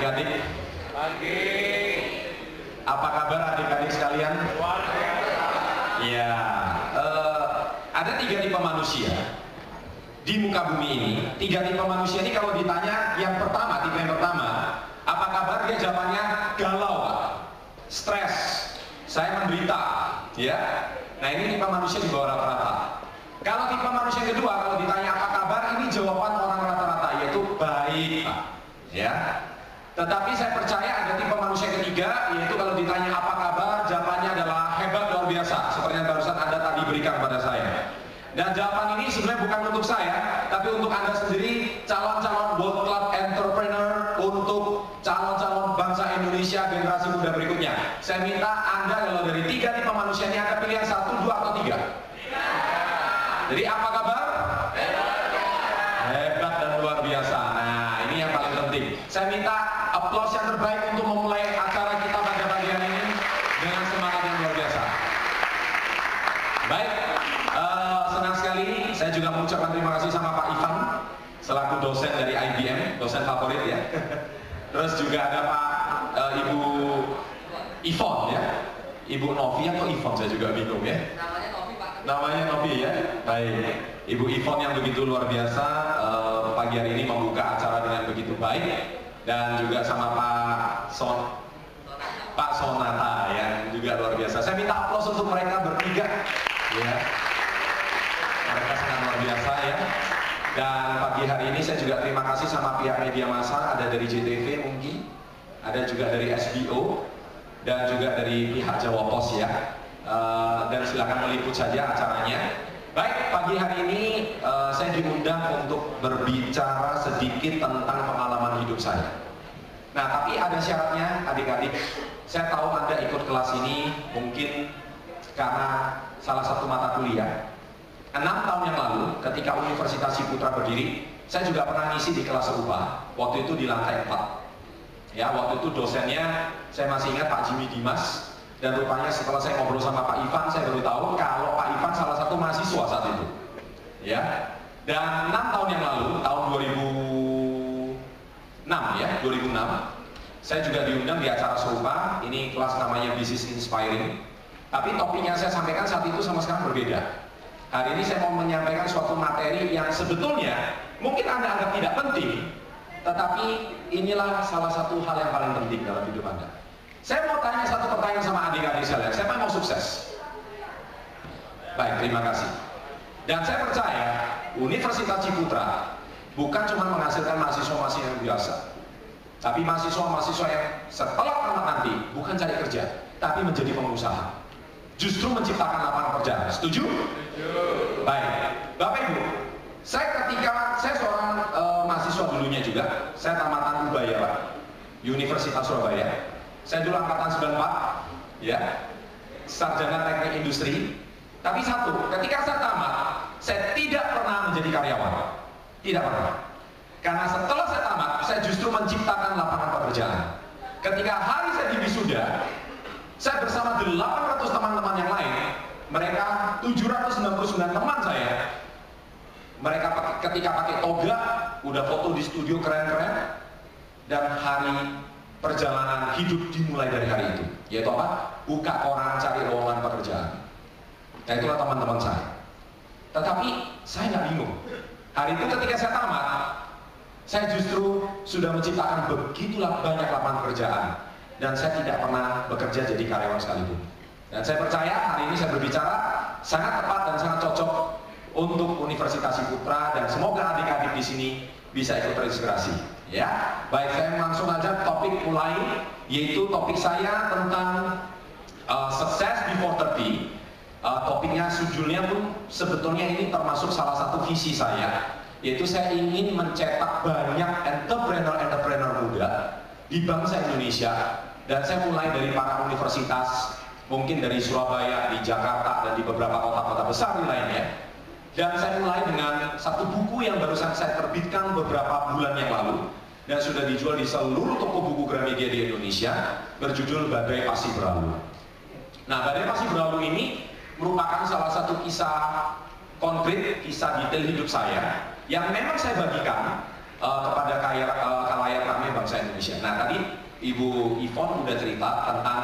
adik-adik. Pagi. Apa kabar adik-adik sekalian? Luar biasa. Ya, ada 3 tipe manusia di muka bumi ini. 3 tipe manusia ini kalau ditanya yang pertama, tipe yang pertama, apa kabar? Dia jawabannya galau, Pak. Stres, saya menderita, ya. Nah ini tipe manusia di bawah rata-rata. Kalau tipe manusia yang kedua, kalau ditanya apa kabar, ini jawaban orang rata-rata, yaitu baik, Pak. Ya. Tetapi saya percaya ada tipe manusia ketiga, yaitu kalau ditanya apa kabar, jawabannya adalah hebat, luar biasa, seperti yang barusan Anda tadi berikan kepada saya. Dan jawaban ini sebenarnya bukan untuk saya, tapi untuk Anda sendiri, calon-calon World Club Entrepreneur untuk calon-calon bangsa Indonesia generasi muda berikutnya. Saya minta Anda kalau dari 3 tipe manusia ini, Anda pilih 1, 2, atau 3. Jadi apa kabar? Hebat dan luar biasa. Nah ini yang paling penting. Saya minta aplaus yang terbaik untuk memulai acara kita pada pagi hari ini dengan semangat yang luar biasa. Baik, senang sekali. Saya juga mengucapkan terima kasih sama Pak Ivan selaku dosen dari IBM, dosen favorit ya. Terus juga ada Pak Ibu Ivon ya, Ibu Novi atau Ivon, saya juga bingung ya. Namanya Novi ya. Baik, Ibu Ivon yang begitu luar biasa pagi hari ini membuka acara dengan begitu baik, dan juga sama Pak Sonata yang juga luar biasa. Saya minta aplaus untuk mereka bertiga ya. Mereka sangat luar biasa ya. Dan pagi hari ini saya juga terima kasih sama pihak media massa, ada dari JTV mungkin, ada juga dari SBO, dan juga dari pihak Jawa Pos ya. Dan silakan meliput saja acaranya. Baik, pagi hari ini saya diundang untuk berbicara sedikit tentang pengalaman hidup saya. Nah, tapi ada syaratnya adik-adik. Saya tahu Anda ikut kelas ini mungkin karena salah satu mata kuliah. 6 tahun yang lalu ketika Universitas Ciputra berdiri, saya juga pernah ngisi di kelas serupa. Waktu itu di lantai 4. Ya, waktu itu dosennya saya masih ingat Pak Jimmy Dimas. Dan rupanya setelah saya ngobrol sama Pak Ivan, saya baru tahu kalau Pak Ivan salah satu mahasiswa saat itu. Ya. Dan 6 tahun yang lalu, tahun 2006 ya, 2006, saya juga diundang di acara serupa. Ini kelas namanya Business Inspiring. Tapi topiknya saya sampaikan saat itu sama sekali berbeda. Hari ini saya mau menyampaikan suatu materi yang sebetulnya mungkin Anda anggap tidak penting, tetapi inilah salah satu hal yang paling penting dalam hidup Anda. Saya mau tanya satu pertanyaan sama adik-adik sekalian. Siapa yang mau sukses? Baik, terima kasih. Dan saya percaya Universitas Ciputra bukan cuma menghasilkan mahasiswa-mahasiswa yang biasa, tapi mahasiswa-mahasiswa yang setelah tamat nanti bukan cari kerja, tapi menjadi pengusaha. Justru menciptakan lapangan pekerjaan. Setuju? Setuju. Baik, Bapak Ibu, saya seorang mahasiswa dulunya juga. Saya tamatan Ubaya, Pak, Universitas Surabaya. Saya dulu angkatan 94, ya, sarjana teknik industri. Tapi satu, ketika saya tamat, saya tidak pernah menjadi karyawan, tidak pernah. Karena setelah saya tamat, saya justru menciptakan lapangan pekerjaan. Ketika hari saya di wisuda, saya bersama 800 teman-teman yang lain, mereka 799 teman saya. Mereka ketika pakai toga, udah foto di studio keren-keren, dan hari perjalanan hidup dimulai dari hari itu, yaitu apa? Buka koran, cari lowongan pekerjaan. Nah itulah teman-teman saya. Tetapi saya nggak bingung. Hari itu ketika saya tamat, saya justru sudah menciptakan begitulah banyak lapangan pekerjaan, dan saya tidak pernah bekerja jadi karyawan sekalipun. Dan saya percaya hari ini saya berbicara sangat tepat dan sangat cocok untuk Universitas Ciputra, dan semoga adik-adik di sini bisa ikut terinspirasi. Ya, baik, saya langsung aja topik mulai, yaitu topik saya tentang Success Before 30. Topiknya, judulnya pun sebetulnya ini termasuk salah satu visi saya, yaitu saya ingin mencetak banyak entrepreneur muda di bangsa Indonesia. Dan saya mulai dari para universitas, mungkin dari Surabaya, di Jakarta, dan di beberapa kota-kota besar di lainnya. Dan saya mulai dengan satu buku yang barusan saya terbitkan beberapa bulan yang lalu, dan sudah dijual di seluruh toko buku Gramedia di Indonesia, berjudul Badai Pasti Berlalu. Nah, Badai Pasti Berlalu ini merupakan salah satu kisah konkret, kisah detail hidup saya, yang memang saya bagikan kepada khalayak ramai mencapai bangsa Indonesia. Nah tadi Ibu Ivon udah cerita tentang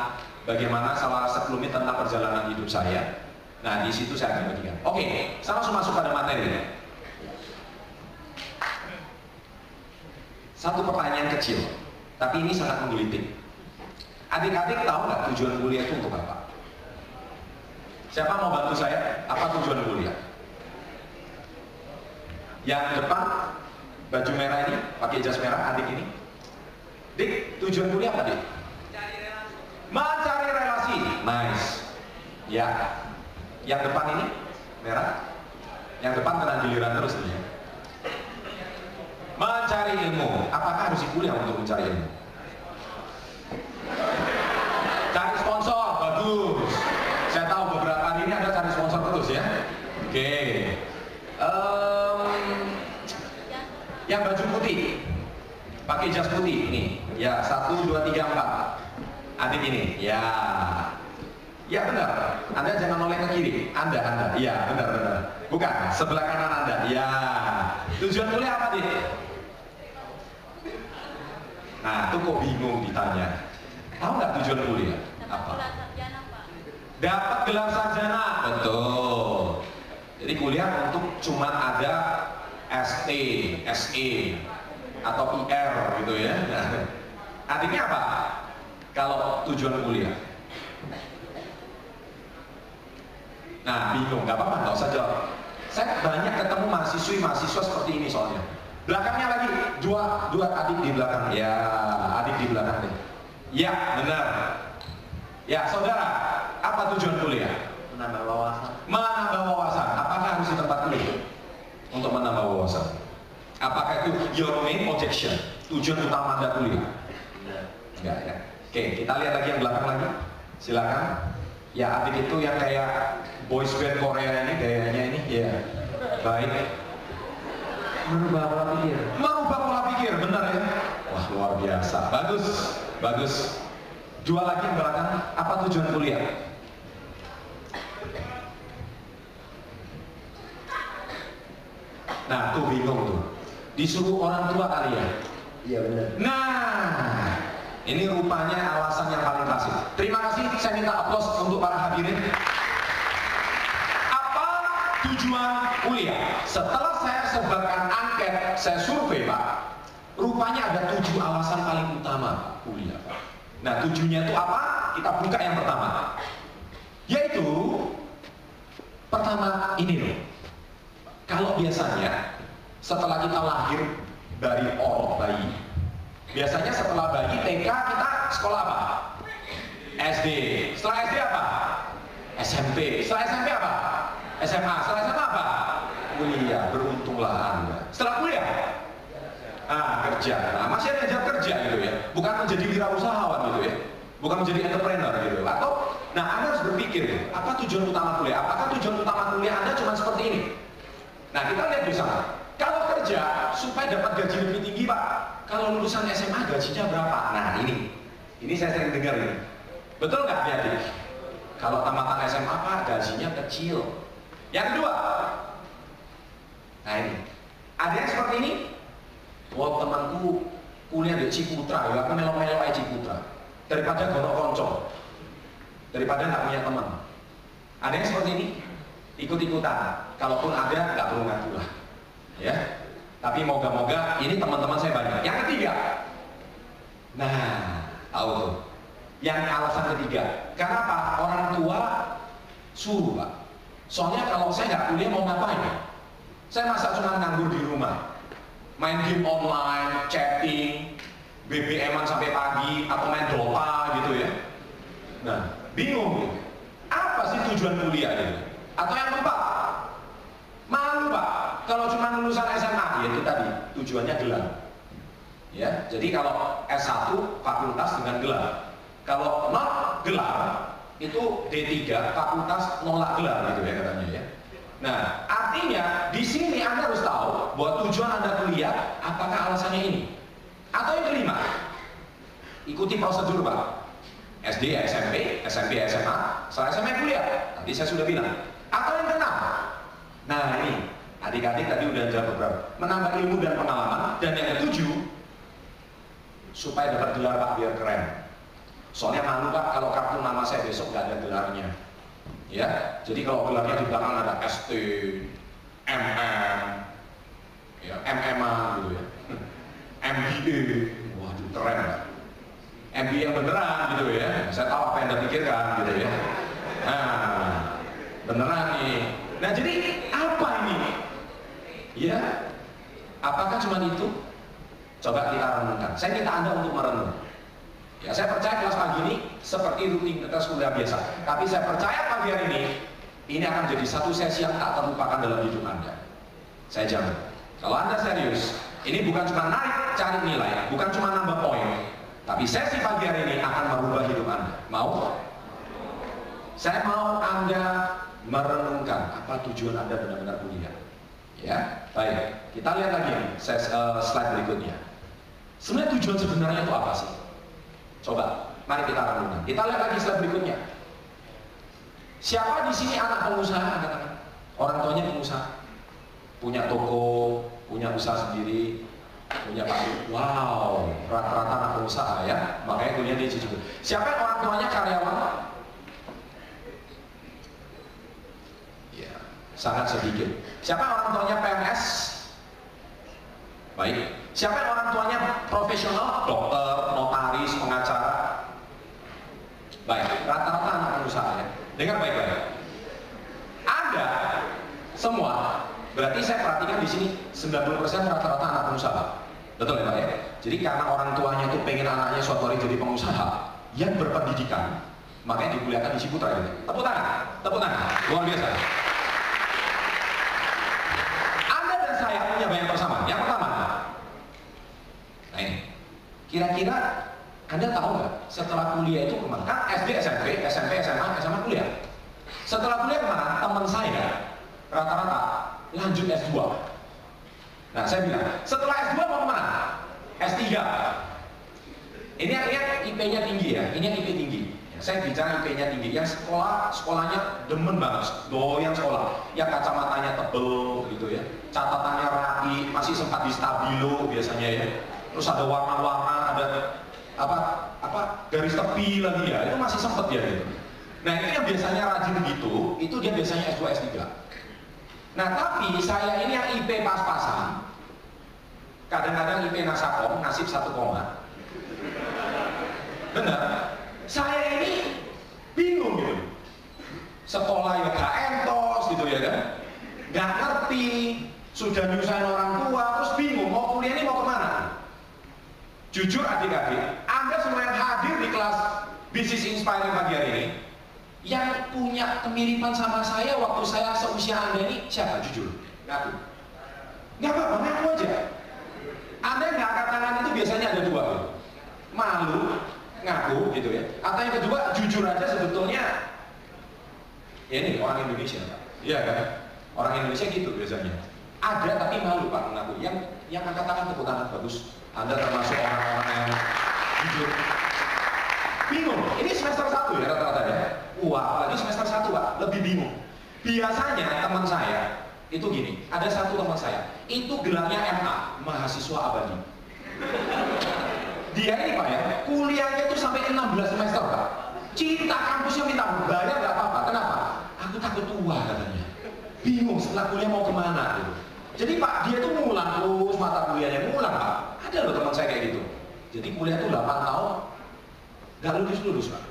bagaimana salah sebelumnya tentang perjalanan hidup saya. Nah di situ saya akan bagikan. Oke, saya langsung masuk pada materi. Satu pertanyaan kecil, tapi ini sangat menggelitik. Adik-adik tahu nggak tujuan kuliah itu untuk apa? Siapa mau bantu saya? Apa tujuan kuliah? Yang depan baju merah ini, pakai jas merah, adik ini. Dik, tujuan kuliah apa, Dik? Mencari relasi. Nice. Ya. Yang depan ini merah. Yang depan kena giliran terus nih. Mencari ilmu. Apakah harus kuliah untuk mencari ilmu? Cari sponsor, bagus. Saya tahu beberapa hari ini ada cari sponsor terus ya. Oke. Yang baju putih, pakai jas putih nih. Ya, 1, 2, 3, 4. Adik ini, ya. Ya benar. Anda jangan noleh ke kiri. Anda. Iya, benar. Bukan, sebelah kanan Anda. Ya. Tujuan kuliah apa, Dik? Nah, itu kok bingung ditanya. Tahu nggak tujuan kuliah? Apa? Dapat gelar sarjana. Betul. Jadi kuliah untuk cuma ada ST, SE, atau IR gitu ya. Artinya apa? Kalau tujuan kuliah. Nah, bingung, nggak apa-apa, nggak usah jawab. Saya banyak ketemu mahasiswa seperti ini soalnya. Belakangnya lagi, dua adik di belakang. Ya, adik di belakang nih. Ya, benar. Ya, saudara, apa tujuan kuliah? Menambah wawasan. Menambah wawasan. Apakah harus di tempat kuliah? Untuk menambah wawasan. Apakah itu your main objection? Tujuan utama Anda kuliah? Enggak ya. Oke, kita lihat lagi yang belakang lagi. Silakan. Ya, adik itu yang kayak boys band Korea ini gayanya ini. Ya, baik. Merubah pola pikir. Merubah pola pikir, benar ya? Wah, luar biasa. Bagus. Dua lagi yang belakang. Apa tujuan kuliah? Nah, tuh bingung tuh. Disuruh orang tua kali ya? Iya benar. Nah, ini rupanya alasan yang paling klasik. Terima kasih, saya minta aplaus untuk para hadirin. Apa tujuan kuliah? Setelah saya sebarkan angket, saya survei Pak, rupanya ada 7 alasan paling utama kuliah Pak. Nah, 7-nya itu apa? Kita buka yang pertama. Yaitu, pertama ini loh. Kalau biasanya setelah kita lahir dari bayi, biasanya setelah bayi TK kita sekolah apa? SD. Setelah SD apa? SMP. Setelah SMP apa? SMA. Setelah SMA apa? Kuliah. Beruntunglah Anda. Setelah kuliah? Kerja. Nah, masih ada ngejar kerja gitu ya. Bukan menjadi wirausahawan gitu ya. Bukan menjadi entrepreneur gitu. Atau, nah Anda harus berpikir gitu, apa tujuan utama kuliah? Apakah tujuan utama kuliah Anda cuma seperti ini? Nah, kita lihat bersama. Kalau kerja supaya dapat gaji lebih tinggi Pak, kalau lulusan SMA gajinya berapa? Nah ini saya sering dengar ini. Betul nggak Adik? Kalau tamatan SMA Pak gajinya kecil. Yang kedua, nah ini, ada yang seperti ini. Wah, temanku kuliah di Ciputra, ya aku melo-melo aja Ciputra. Daripada gono konco, daripada nggak punya teman. Ada yang seperti ini, ikut-ikutan. Kalaupun ada, nggak perlu ngaku lah. Ya, tapi moga-moga ini teman-teman saya banyak. Yang ketiga, nah tahu tuh, yang alasan ketiga, karena apa? Orang tua suruh Pak. Soalnya kalau saya nggak kuliah mau ngapain? Saya masa cuma nganggur di rumah, main game online, chatting, BBM-an sampai pagi, atau main Dota gitu ya. Nah, bingung gitu. Apa sih tujuan kuliah gitu? Atau yang keempat, malu Pak. Kalau cuma lulusan SMA, ya itu tadi tujuannya gelar. Ya, jadi kalau S1 fakultas dengan gelar. Kalau not gelar itu D3 fakultas nolak gelar gitu ya katanya ya. Nah, artinya di sini Anda harus tahu bahwa tujuan Anda kuliah apakah alasannya ini. Atau yang kelima, ikuti prosedur Pak. SD, SMP, SMA, setelah SMA kuliah. Tadi saya sudah bilang. Atau yang keenam. Nah, ini adik-adik tadi udah jawab beberapa. Menambah ilmu dan pengalaman. Dan yang ketujuh, supaya dapat gelar Pak biar keren. Soalnya malu Pak kalau kartu nama saya besok nggak ada gelarnya. Ya, jadi kalau gelarnya di belakang ada ST, MM, ya, MMA gitu ya, MBA, waduh keren Pak. MBA yang beneran gitu ya, saya tahu apa yang Anda pikirkan gitu ya. Nah, beneran nih. Nah jadi apa ini? Ya, apakah cuma itu? Coba kita renungkan. Saya minta Anda untuk merenung. Ya, saya percaya kelas pagi ini seperti rutinitas kuliah biasa. Tapi saya percaya pagi hari ini akan jadi satu sesi yang tak terlupakan dalam hidup Anda. Saya jamin. Kalau Anda serius, ini bukan cuma narik cari nilai, bukan cuma nambah poin, tapi sesi pagi hari ini akan merubah hidup Anda. Mau? Saya mau Anda merenungkan apa tujuan Anda benar-benar kuliah. Ya, baik. Kita lihat lagi slide berikutnya. Sebenarnya tujuan sebenarnya itu apa sih? Coba, mari kita renungkan. Kita lihat lagi slide berikutnya. Siapa di sini anak pengusaha? Katakan. Orang tuanya pengusaha, punya toko, punya usaha sendiri, punya pabrik. Wow, rata-rata anak pengusaha ya. Makanya kuliah di situ. Siapa yang orang tuanya karyawan? Ya, sangat sedikit. Siapa yang orang tuanya PNS? Baik. Siapa yang orang tuanya profesional? Dokter, notaris, pengacara? Baik, rata-rata anak pengusaha ya. Dengar baik-baik. Anda semua, berarti saya perhatikan di sini 90% rata-rata anak pengusaha. Betul ya Pak ya? Jadi karena orang tuanya itu pengen anaknya suatu hari jadi pengusaha yang berpendidikan, makanya dikuliahkan di Ciputra gitu. Tepuk tangan, luar biasa. Anda dan saya punya banyak persamaan. Yang pertama, nah ini, kira-kira Anda tahu nggak setelah kuliah itu kemana? Kan SD, SMP, SMA kuliah. Setelah kuliah kemana? Teman saya rata-rata lanjut S2. Nah saya bilang, setelah S2 mau kemana? S3. Ini IP-nya tinggi ya, ini IP tinggi. Saya bicara IP-nya tinggi, yang sekolahnya demen banget, doyan sekolah. Yang kacamatanya tebel gitu ya, catatannya rapi, masih sempat di stabilo biasanya ya. Terus ada warna-warna, ada apa garis tepi lagi ya, itu masih sempet ya gitu. Nah itu yang biasanya rajin gitu, itu dia biasanya S2, S3. Nah tapi saya ini yang IP pas-pasan, kadang-kadang IP nasakom, nasib 1 koma. Benar, saya ini bingung gitu. Sekolah ya gak entos gitu ya kan, gak ngerti, sudah nyusahin orang tua, terus bingung mau kuliah ini mau kemana. Jujur adik-adik, Anda semua yang hadir di kelas Business Inspiring pagi hari ini, yang punya kemiripan sama saya waktu saya seusia Anda ini siapa? Jujur, ngaku. Nggak apa-apa, ngaku aja. Anda yang nggak angkat tangan itu biasanya ada 2 gitu. Malu, ngaku gitu ya. Atau yang kedua, jujur aja sebetulnya ya ini orang Indonesia, Pak. Iya kan? Orang Indonesia gitu biasanya. Ada tapi malu Pak mengaku. Yang angkat tangan tepuk tangan bagus. Anda termasuk orang-orang yang jujur. Bingung. Ini semester 1 ya rata-rata ya. Wah, apalagi semester 1 Pak, lebih bingung. Biasanya teman saya itu gini, ada satu teman saya, itu gelarnya MA, mahasiswa abadi. Dia ini Pak ya, kuliahnya itu sampai 16 semester Pak. Cinta kampusnya minta bayar nggak apa-apa. Kenapa? Aku takut tua katanya. Bingung setelah kuliah mau kemana gitu. Jadi Pak, dia tuh ngulang terus mata kuliahnya, ngulang Pak. Ada loh teman saya kayak gitu. Jadi kuliah tuh 8 tahun, nggak lulus Pak.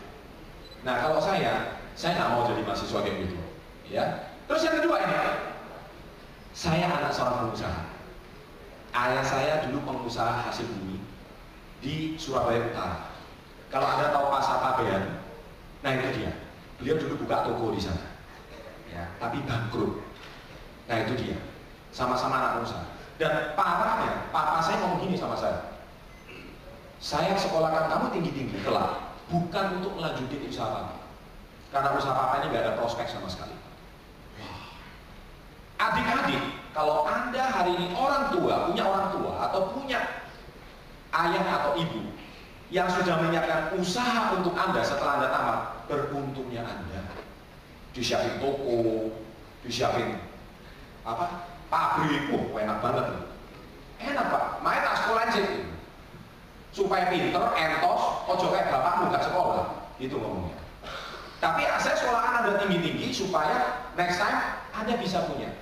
Nah kalau saya nggak mau jadi mahasiswa kayak gitu. Ya. Terus yang kedua ini, saya anak seorang pengusaha. Ayah saya dulu pengusaha hasil bumi di Surabaya Utara. Kalau Anda tahu Pasar Pabean, nah itu dia. Beliau dulu buka toko di sana, ya, tapi bangkrut. Nah itu dia. Sama-sama anak pengusaha. Dan parahnya, papa saya ngomong gini sama saya sekolahkan kamu tinggi-tinggi kelak, bukan untuk melanjutkan usaha papa, karena usaha papa ini gak ada prospek sama sekali. Adik-adik, kalau Anda hari ini orang tua, punya orang tua atau punya ayah atau ibu yang sudah menyiapkan usaha untuk Anda setelah Anda tamat, beruntungnya Anda. Disiapin toko, disiapin pabrik, enak banget loh. Enak Pak, main tak sekolah aja. supaya pinter, entos, ojo kayak bapakmu gak sekolah, gitu ngomongnya. Tapi saya sekolahan Anda tinggi-tinggi supaya next time Anda bisa punya.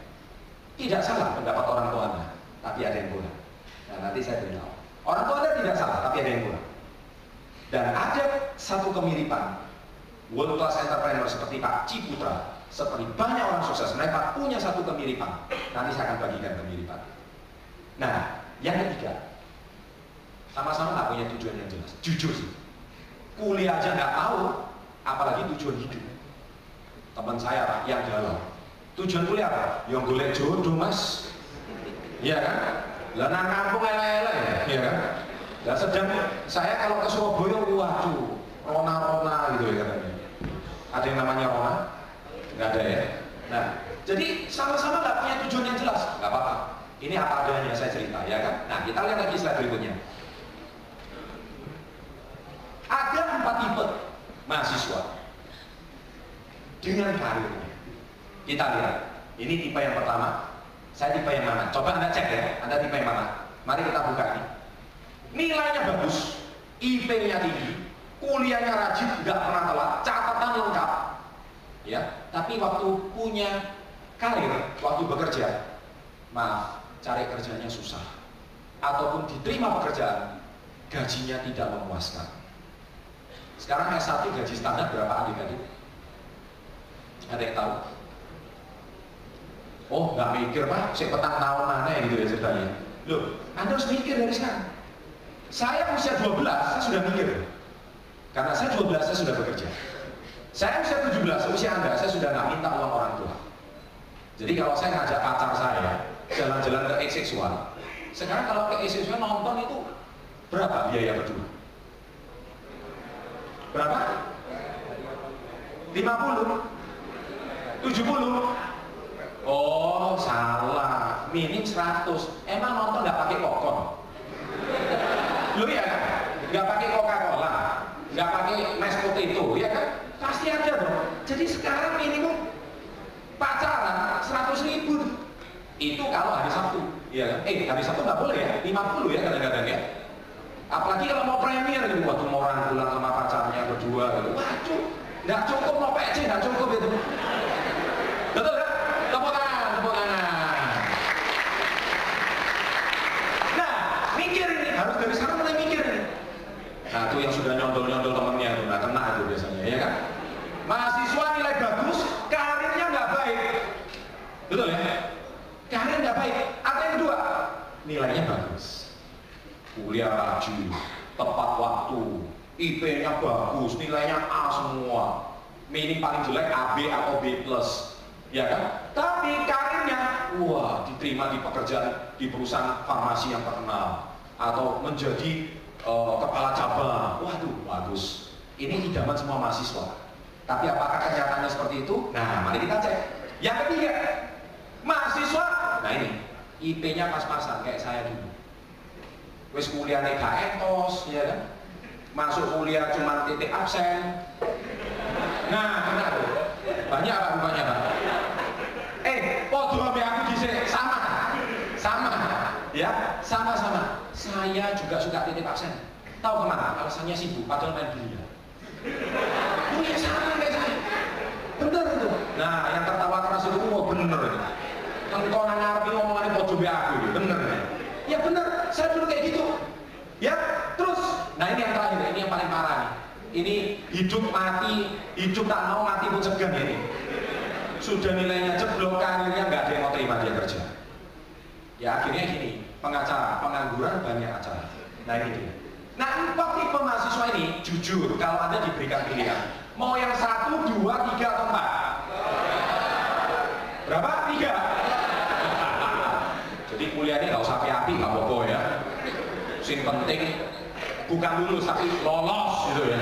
Tidak salah pendapat orang tua Anda, tapi ada yang kurang. Nah, nanti saya beritahu. Orang tua Anda tidak salah, tapi ada yang kurang. Dan ada satu kemiripan. World class entrepreneur seperti Pak Ciputra, seperti banyak orang sukses, mereka punya satu kemiripan. Nanti saya akan bagikan kemiripan. Nah, yang ketiga, sama-sama nggak punya tujuan yang jelas. Jujur sih, kuliah aja nggak tahu, apalagi tujuan hidup. Teman saya Pak, yang galau. Tujuan kuliah apa? Yang golek jodoh mas. Iya kan? Lah nang kampung ele-ele, iya kan? Lah sedang saya kalau ke Surabaya, waduh, Rona-Rona gitu ya katanya. Ada yang namanya Rona? Nggak ada ya? Nah, jadi sama-sama nggak punya tujuan yang jelas, nggak apa-apa. Ini apa adanya saya cerita, ya kan? Nah, kita lihat lagi slide berikutnya. Ada 4 tipe mahasiswa dengan karirnya. Kita lihat, ini tipe yang pertama. Saya tipe yang mana? Coba Anda cek ya, Anda tipe yang mana? Mari kita buka ini. Nilainya bagus, IP-nya tinggi, kuliahnya rajin, nggak pernah telat, catatan lengkap, ya. Tapi waktu punya karir, waktu bekerja, maaf, cari kerjanya susah, ataupun diterima pekerjaan, gajinya tidak memuaskan. Sekarang S1 gaji standar berapa adik-adik? Ada yang tahu? Oh, nggak mikir Pak, saya petang tahun mana gitu ya ceritanya. Loh, Anda harus mikir dari sekarang. Saya usia 12, saya sudah mikir. Karena saya 12, saya sudah bekerja. Saya usia 17, usia Anda, saya sudah nggak minta uang orang tua. Jadi kalau saya ngajak pacar saya jalan-jalan ke XX1, sekarang kalau ke XX1 nonton itu berapa biaya berdua? Berapa? 50? 70? Oh, salah. Minim 100. Emang nonton nggak pakai popcorn? Lu ya kan? Nggak pakai Coca-Cola, nggak pakai mashed potato, ya kan? Pasti ada dong. Jadi sekarang minimum pacaran 100.000. Itu kalau hari Sabtu, ya kan? Hari Sabtu nggak boleh ya, 50 ya kadang-kadang ya. Apalagi kalau mau premier gitu, waktu mau rangkulan sama pacarnya berdua gitu. Waduh, nggak cukup mau PC, nggak cukup itu. Betul ya? Tepuk tangan, tepuk tangan. Nah, mikir ini, harus dari sekarang mulai mikir ini. Nah, itu yang sudah nyondol-nyondol temennya itu, nggak kena itu biasanya, ya kan? Mahasiswa nilai bagus, karirnya nggak baik. Betul ya? Karir nggak baik. Apa yang kedua? Nilainya bagus. Kuliah rajin, tepat waktu, IP-nya bagus, nilainya A semua. Minim paling jelek AB atau B+. Ya kan? Tapi karirnya, wah, diterima di pekerjaan di perusahaan farmasi yang terkenal atau menjadi kepala cabang. Waduh, bagus. Ini idaman semua mahasiswa. Tapi apakah kenyataannya seperti itu? Nah, mari kita cek. Yang ketiga, mahasiswa. Nah ini, IP-nya pas-pasan kayak saya dulu. Wis kuliahnya gak entos, ya kan? Masuk kuliah cuma titik absen. Nah, benar. Banyak Pak rupanya Pak. Podo ambil aku dhisik sama, ya, sama. Saya juga suka titip absen. Tahu kemana? Alasannya sibuk, padahal main biliar. Oh ya sama kayak saya. Bener itu. Nah, yang tertawa keras itu bener itu. Engkau nang ngarep ngomongannya podo ambil aku, bener. Ya bener, saya dulu kayak gitu. Ya, terus. Nah ini yang terakhir, ini yang paling parah nih. Ini hidup mati, hidup tak mau mati pun segan ini. Sudah nilainya jeblok, karirnya nggak ada yang mau terima dia kerja. Ya akhirnya gini, pengacara, pengangguran banyak acara. Nah ini dia. Nah 4 tipe mahasiswa ini, jujur, kalau Anda diberikan pilihan, mau yang 1, 2, 3 atau 4? Berapa? 3. Jadi kuliahnya nggak usah api-api, nggak apa-apa ya. Yang penting bukan lulus tapi lolos gitu ya.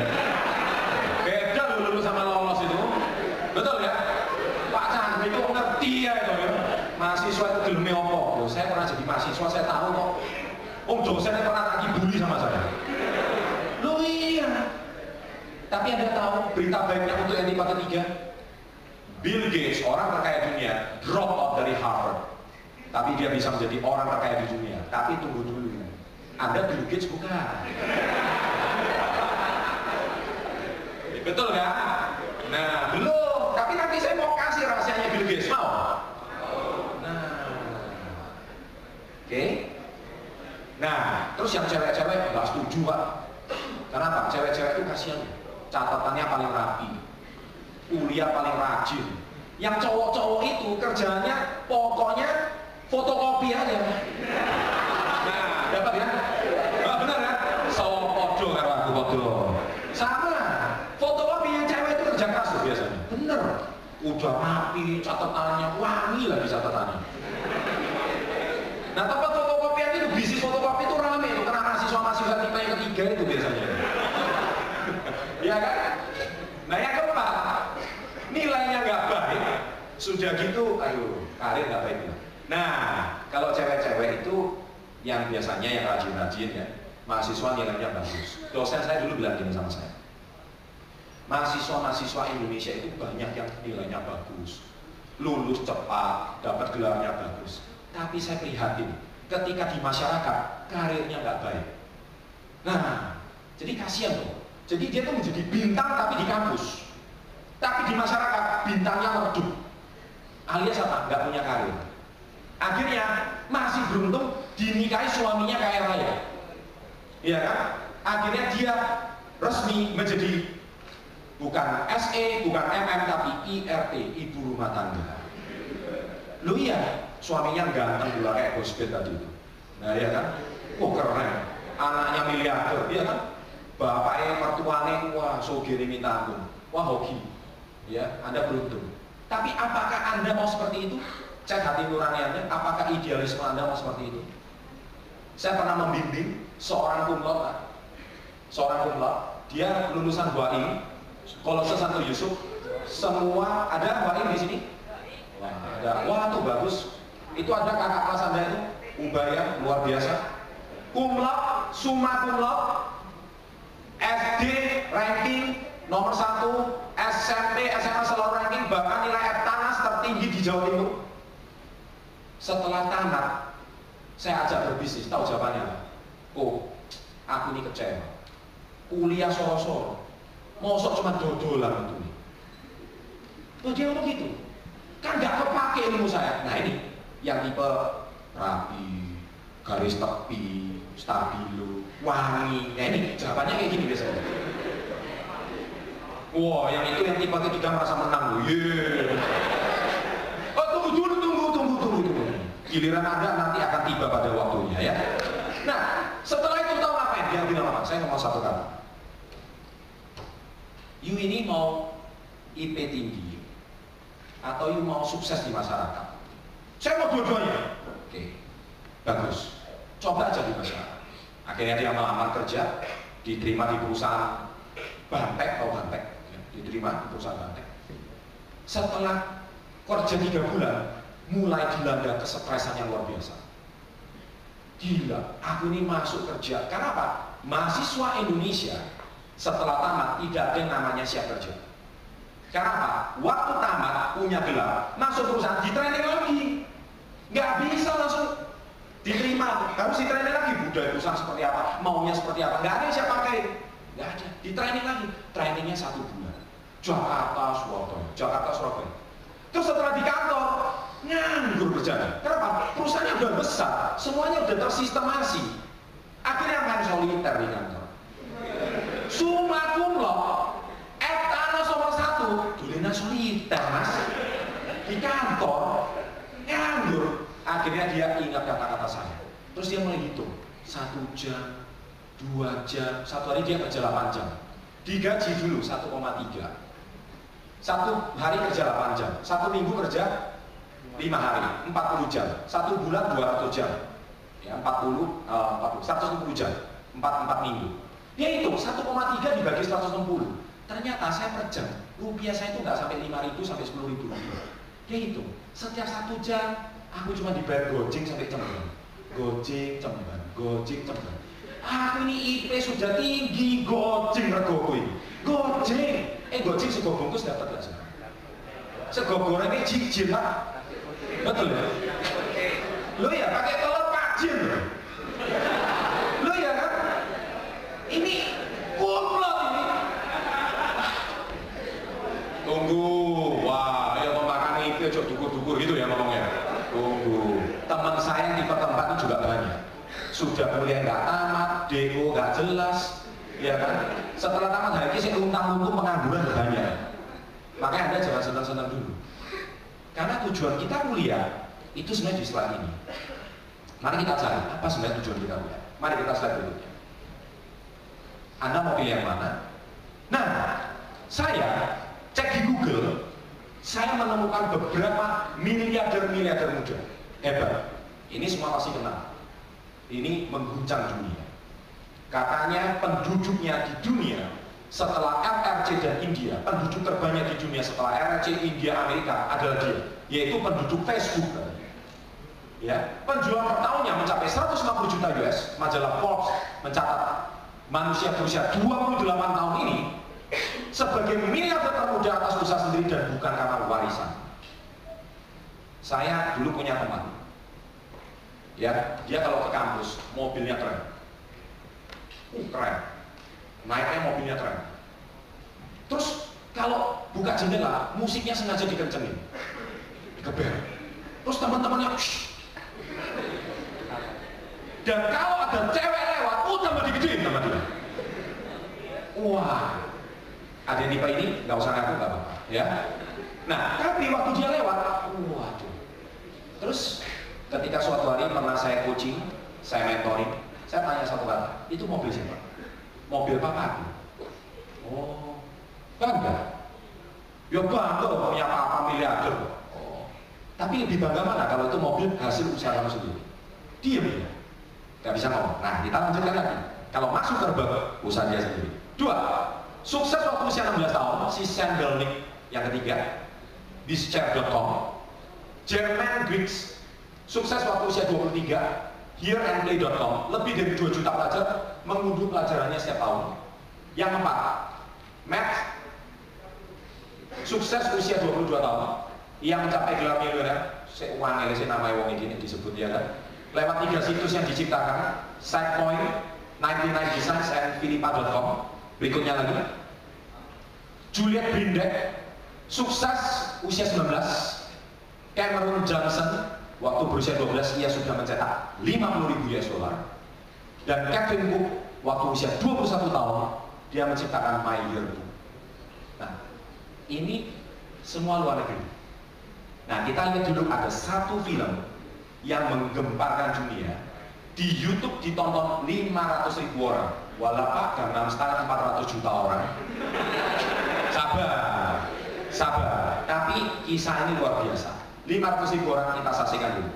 Beda lulus sama lolos itu. Betul ya? Pak Chandra itu ngerti ya itu ya. Mahasiswa itu geleme opo. Saya pernah jadi mahasiswa, saya tahu kok. Dosennya pernah lagi bully sama saya. Loh iya. Tapi Anda tahu berita baiknya untuk yang tipe ketiga? Bill Gates, orang terkaya dunia, drop out dari Harvard. Tapi dia bisa menjadi orang terkaya di dunia. Tapi tunggu dulu. Anda Bill Gates bukan. Betul kan? Nah, belum. Tapi nanti saya mau kasih rahasianya Bill Gates, mau? Nah, oke. Nah, terus yang cewek-cewek nggak setuju, Pak. Kenapa? Cewek-cewek itu kasihan, catatannya paling rapi, kuliah paling rajin. Yang cowok-cowok itu kerjanya pokoknya fotokopi aja. Nah, dapat ya? Nah, benar ya? Podo karo aku podo. Sama, fotokopi yang cewek itu kerja keras tuh biasanya. Bener, udah rapi, catatannya wangi lagi catatannya. Nah, tempat fotokopian itu, bisnis fotokopi itu rame itu, karena mahasiswa-mahasiswa kita yang ketiga itu biasanya. Ya kan? Nah, yang keempat, nilainya nggak baik, sudah gitu, ayo, karir nggak baik. Nah, kalau cewek-cewek itu yang biasanya yang rajin-rajin ya, mahasiswa nilainya bagus. Dosen saya dulu bilang gini sama saya, mahasiswa-mahasiswa Indonesia itu banyak yang nilainya bagus, lulus cepat, dapat gelarnya bagus. Tapi saya prihatin, ketika di masyarakat karirnya nggak baik. Nah, jadi kasihan loh. Jadi dia tuh menjadi bintang tapi di kampus, tapi di masyarakat bintangnya meredup, alias apa? Nggak punya karir. Akhirnya masih beruntung dinikahi suaminya kaya raya, iya kan? Akhirnya dia resmi menjadi bukan SE, bukan MM, tapi IRT, ibu rumah tangga. Lu iya, suaminya ganteng juga kayak Bos Ben tadi itu. Nah ya kan? Oh keren, anaknya miliarder, iya kan? Bapaknya mertuanya, wah sogene minta ampun, wah hoki. Ya, Anda beruntung. Tapi apakah Anda mau seperti itu? Cek hati nurani Anda, apakah idealisme Anda mau seperti itu? Saya pernah membimbing seorang kumlot, dia lulusan HUAI, Kolose Santo Yusuf, semua ada HUAI di sini. Wah, ada, wah tuh bagus. Itu ada kakak kelas Anda itu, Ubaya, luar biasa. Kumlot, summa kumlot, SD ranking nomor 1, SMP, SMA selalu ranking, bahkan nilai Eptanas tertinggi di Jawa Timur. Setelah tamat, saya ajak berbisnis, tahu jawabannya? Oh, aku ini kecewa. Kuliah soro-soro, mosok cuma dodolan itu. Tuh dia ngomong gitu, kan nggak kepake ilmu saya. Nah ini, yang tipe rapi, garis tepi, stabilo, wangi. Nah ini jawabannya kayak gini biasanya. Wah, yang itu yang tipe ketiga merasa menang loh. Oh, tunggu. Giliran Anda nanti akan tiba pada waktunya ya. Nah, setelah itu tahu apa? Dia bilang apa? Saya ngomong satu kata. You ini mau IP tinggi atau you mau sukses di masyarakat? Saya mau dua-duanya. Oke, bagus. Coba aja di masyarakat. Akhirnya dia melamar kerja, diterima di perusahaan Bantek atau Bantek. Diterima di perusahaan Bantek. Setelah kerja 3 bulan, mulai dilanda kesetresan yang luar biasa. Gila, aku ini masuk kerja. Karena apa? Mahasiswa Indonesia setelah tamat tidak ada yang namanya siap kerja. Karena apa? Waktu tamat punya gelar, masuk perusahaan di training lagi. Nggak bisa langsung diterima, harus di training lagi. Budaya perusahaan seperti apa, maunya seperti apa. Nggak ada yang siap pakai. Nggak ada. Di training lagi. Trainingnya 1 bulan. Jakarta, Surabaya. Terus setelah di kantor, nganggur kerjanya. Kenapa? Perusahaannya udah besar, semuanya udah tersistemasi. Akhirnya main soliter di kantor. Summa cum laude, Eptanas nomor 1, dulinan soliter mas. Di kantor, nganggur. Akhirnya dia ingat kata-kata saya. Terus dia mulai hitung, 1 jam, 2 jam, 1 hari dia kerja 8 jam. Digaji dulu 1,3. 1 hari kerja 8 jam, 1 minggu kerja 5 hari, 40 jam, 1 bulan 200 jam, ya 160 jam, 4 minggu. Dia hitung 1,3 dibagi 160. Ternyata saya per jam, rupiah saya itu nggak sampai 5.000 sampai 10.000 rupiah. Dia hitung, setiap 1 jam aku cuma dibayar gojek sampai Cemban, gojek Cemban. Aku ini IP sudah tinggi, gojek regoku ini, gojek. Gojek sego bungkus dapat nggak sih? Sego gorengnya jijil lah, betul ya? Lo ya pakai telur pacin, lo Ya kan? Setelah tamat haji saya luntang-luntung pengangguran banyak. Makanya Anda jangan senang-senang dulu. Karena tujuan kita kuliah itu sebenarnya di slide ini. Mari kita cari apa sebenarnya tujuan kita kuliah. Mari kita slide berikutnya. Anda mau pilih yang mana? Nah, saya cek di Google, saya menemukan beberapa miliarder muda hebat. Ini semua pasti kenal. Ini mengguncang dunia. Katanya penduduknya di dunia setelah RRC dan India, penduduk terbanyak di dunia setelah RRC, India, Amerika adalah dia, yaitu penduduk Facebook. Ya, penjualan per tahunnya mencapai 150 juta US. Majalah Forbes mencatat manusia berusia 28 tahun ini sebagai miliarder termuda atas usaha sendiri dan bukan karena warisan. Saya dulu punya teman, ya, dia kalau ke kampus mobilnya keren. Keren, naiknya mobilnya keren. Terus kalau buka jendela, musiknya sengaja dikencengin, dikeber. Terus teman-temannya, dan kalau ada cewek lewat, tambah digedein sama dia. Wah, ada yang tipe ini, nggak usah ngaku, nggak apa-apa, ya. Nah, tapi waktu dia lewat, waduh. Terus ketika suatu hari pernah saya coaching, saya mentoring, saya tanya satu kata, itu mobil siapa? Mobil papaku. Oh, bangga. Ya bangga punya papa miliarder. Oh, tapi lebih bangga mana kalau itu mobil hasil usaha kamu sendiri? Diam ya, nggak bisa ngomong. Nah, kita lanjutkan lagi. Kalau masuk terbang, usaha dia sendiri. Dua, sukses waktu usia 16 tahun, si Sam Belnick. Yang ketiga, bizshare.com. German Greeks, sukses waktu usia 23. Hereandplay.com, lebih dari 2 juta pelajar mengunduh pelajarannya setiap tahun. Yang keempat, Matt, sukses usia 22 tahun, ia mencapai gelar miliuner. Saya uang ini namanya wong ini disebut ya kan. Lewat 3 situs yang diciptakan, SidePoint, 99 Designs, and Philippa.com. Berikutnya lagi, Juliet Brindek, sukses usia 19. Cameron Johnson, waktu berusia 12 ia sudah mencetak 50.000 US dollar. Dan Kevin Cook waktu usia 21 tahun dia menciptakan My Year Book. Nah, ini semua luar negeri. Nah, kita lihat dulu ada satu film yang menggemparkan dunia. Di YouTube ditonton 500.000 orang. Walapak Gangnam Style 400 juta orang. Sabar. Tapi kisah ini luar biasa. 500.000 orang kita saksikan dulu.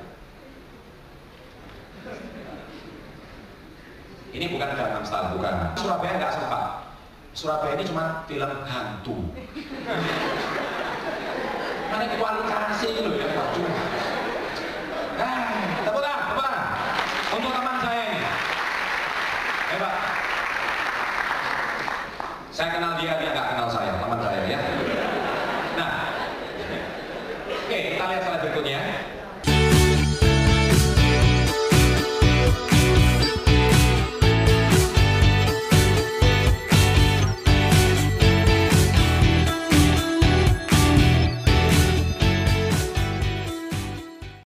Ini bukan Gangnam Style, bukan. Surabaya nggak sempat. Surabaya ini cuma film hantu. Mana kualitasnya itu loh ya, waduh.